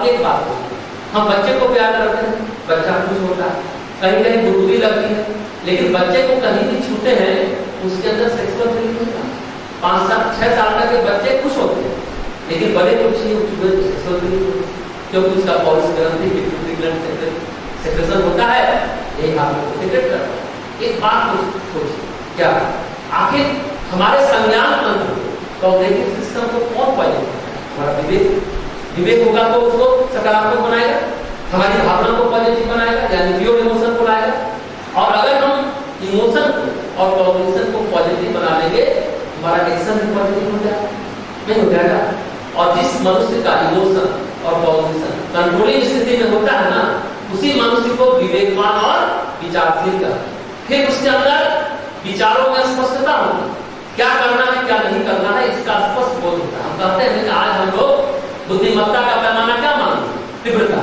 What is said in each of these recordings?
अब एक बात हो, हम बच्चे को प्यार करते हैं, बच्चा खुश होता है, कहीं कहीं बुद्धि लगती है, लेकिन बच्चे को कहीं भी छूते हैं उसके अंदर सेक्सुअल फीलिंग होता है। 5 साल 6 साल तक के बच्चे खुश होते हैं, लेकिन बड़े को सेक्सुअल फीलिंग होती है, क्योंकि उसका पॉलिस ग्रंथि पिट्यूटरी ग्लैंड सेक्रेशन होता है, यही हार्मोन सीक्रेट करता है। एक बात सोचिए, क्या आखिर हमारे संज्ञान तंत्र कॉग्निटिव सिस्टम को कौन पॉजिटिव करता है? हमारा विवेक होगा तो उसको सकारात्मक बनाएगा, हमारी भावना को पॉजिटिव बनाएगा, यानी प्योर इमोशन को लाएगा। और अगर हम इमोशन को और कॉग्निशन को पॉजिटिव बना लेंगे, हमारा एक्शन भी पॉजिटिव हो जाएगा, नहीं हो जाएगा। और जिस मनुष्य का इमोशन और कॉग्निशन कंट्रोलिंग स्थिति में होता है ना, उसी मनुष्य को विवेकवान और विचारशील का, फिर उसके अंदर विचारों में स्पष्टता होगी, क्या करना है क्या नहीं करना है इसका स्पष्ट बोध होता है। हम कहते हैं कि आज हम लोग बुद्धिमत्ता का पैमाना क्या मानते हैं? तीव्रता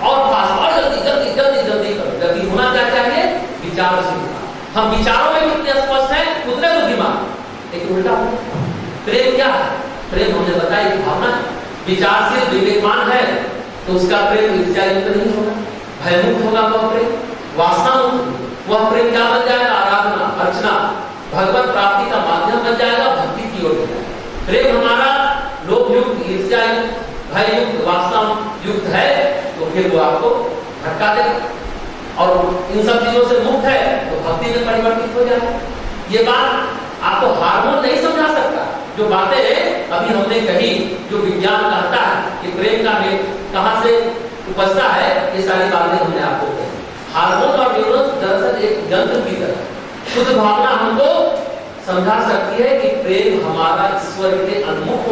और फास्ट और जल्दी जल्दी जल्दी जल्दी करो, जल्दी होना क्या चाहिए? विचारशीलता। हम विचारों में कितने स्पष्ट हैं, उतने बुद्धिमान। लेकिन उल्टा प्रेम क्या है? प्रेम हमने बताया भावना, विचारशील विवेकवान है तो उसका प्रेम ईर्ष्यायुक्त नहीं होगा, भयमुक्त होगा वह प्रेम, वासना मुक्त। वह प्रेम क्या बन जाएगा? आराधना, अर्चना, भगवत प्राप्ति का माध्यम बन जाएगा, भक्ति की ओर जाएगा। प्रेम हमारा लोभ युक्त, ईर्ष्या युक्त, भय युक्त, वासना युक्त है तो फिर वो आपको धक्का देगा। और इन सब चीजों से मुक्त है तो भक्ति में परिवर्तित हो जाएगा। ये बात आपको हार्मोन नहीं समझा सकता। जो बातें अभी हमने कही, जो विज्ञान कहता है कि प्रेम का मेल कहां से उपजता है, ये सारी बातें हमने आपको कही। हार्मोन और न्यूरॉन्स दरअसल एक यंत्र की तरह शुद्ध भावना हमको समझा सकती है कि प्रेम हमारा ईश्वर के उन्मुख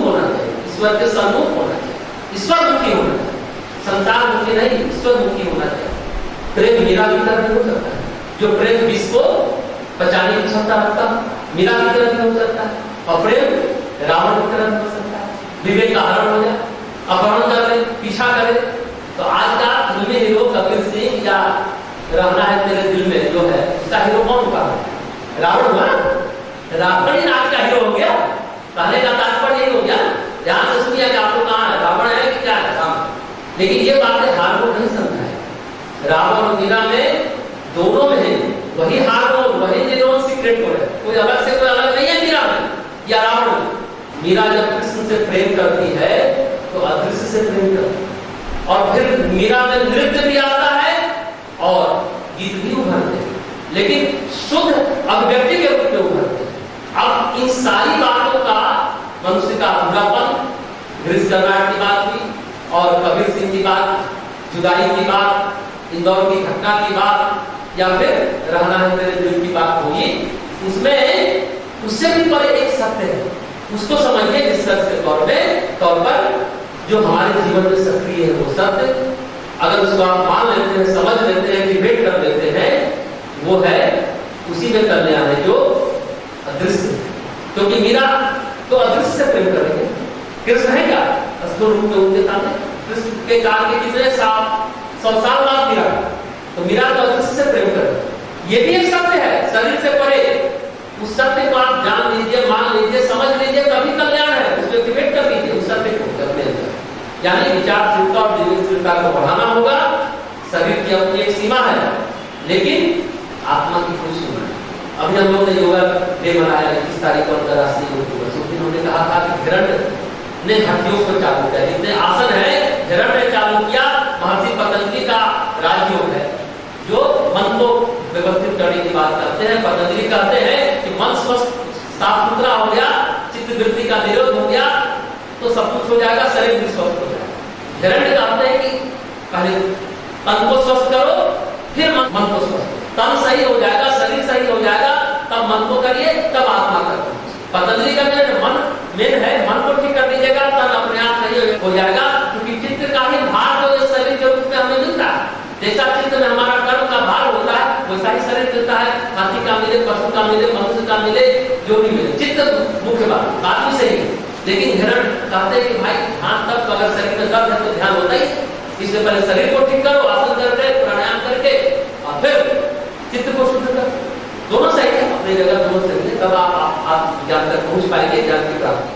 होना चाहिए, ईश्वर के सम्मुख होना चाहिए, ईश्वर मुखी होना चाहिए, संसार मुखी नहीं, ईश्वर मुखी होना चाहिए। प्रेम मीरा की तरह भी हो सकता है, जो प्रेम विष को पचाने की क्षमता रखता है, मीरा की तरह भी हो सकता है। और प्रेम रावण की तरह भी हो सकता है, विवेक का हरण हो जाए, अपहरण कर ले, पीछा करे। तो आज का फिल्मी हीरो कबीर सिंह या रहना है तेरे दिल में जो है, उसका हीरो कौन हुआ? रावण हुआ। रावण ही आज का हीरो हो गया। पहले का तात्पर्य यही हो गया, ध्यान से सुनिए कि आपको कहाँ है, रावण है कि क्या है सामने। लेकिन ये बातें हार्मोन नहीं समझा है। रावण और मीरा में दोनों में है वही हार्मोन, वही न्यूरॉन सीक्रेट हो रहे, कोई अलग से कोई अलग नहीं है मीरा में या रावण में। मीरा जब कृष्ण से प्रेम करती है तो अदृश्य से प्रेम करती है, और फिर मीरा में नृत्य भी आता है और गीत भी उभरते हैं, लेकिन शुद्ध अभिव्यक्ति के रूप में उभरते हैं। अब इन सारी बातों का मनुष्य का बुरापन, गिरीश कर्नाड की बात हुई, और कबीर सिंह की बात, जुदाई की बात, इंदौर की घटना की बात, या फिर रहना है तेरे दिल की बात होगी, उसमें उससे भी परे एक सत्य है, उसको समझिए डिस्कस के तौर पर जो हमारे जीवन में सक्रिय है वो सत्य। अगर उसको आप मान लेते हैं, समझ लेते हैं, डिबेट कर लेते हैं, वो है उसी में कल्याण है जो अदृश्य। क्योंकि मीरा तो अदृश्य से प्रेम करेंगे, कृष्ण है क्या स्थूल रूप में उनके सामने? कृष्ण के काल के कितने 100 साल बाद मीरा, तो मीरा तो अदृश्य से प्रेम करे। ये भी एक सत्य है, शरीर से परे। उस सत्य को आप जान लीजिए, मान लीजिए, समझ लीजिए, तभी कल्याण है। उसको एक्टिवेट कर लीजिए उस सत्य को करने अंदर, यानी विचारशीलता और विवेकशीलता को बढ़ाना होगा। शरीर की अपनी एक सीमा है, लेकिन आत्मा की कोई सीमा है। अभी हम लोग ने योगा डे मनाया 21 तारीख को अंतरराष्ट्रीय योग दिवस। उस दिन हमने कहा था कि हिरण्य ने हठयोग को चालू किया, जितने आसन है हिरण्य ने चालू किया। महर्षि पतंजलि का राजयोग है जो मन को व्यवस्थित करने की बात करते हैं। पतंजलि कहते हैं कि मन स्वस्थ साफ सुथरा हो गया, चित्त वृत्ति का निरोध हो गया तो सब कुछ हो जाएगा, शरीर भी स्वस्थ हो जाएगा। हिरण्य कहते हैं कि पहले तन को स्वस्थ करो, फिर मन को स्वस्थ। तन सही हो जाएगा, शरीर सही हो जाएगा, तब मन को करिए, तब आत्मा करिए। पतंजलि का मन मेन है, मन को ठीक कर दीजिएगा, तन अपने आप सही हो जाएगा। क्योंकि चित्त का ही भार जो शरीर के रूप में हमें मिलता है, जैसा चित्त में हमारा कर्म का भार होता है वैसा ही शरीर मिलता है। हाथी का मिले, पशु का मिले, मनुष्य का मिले, जो भी मिले, चित्त मुख्य बात भी सही है। लेकिन हिरण कहते हैं कि भाई ध्यान तब तो अगर शरीर में दर्द है तो ध्यान होता ही, इसलिए पहले शरीर को ठीक करो, आसन करके, प्राणायाम करके, और फिर चित्त को शुद्ध करो। दोनों सही है अपनी जगह, दोनों सही है, तब आप ज्ञान तक पहुंच पाएंगे, ज्ञान की प्राप्ति।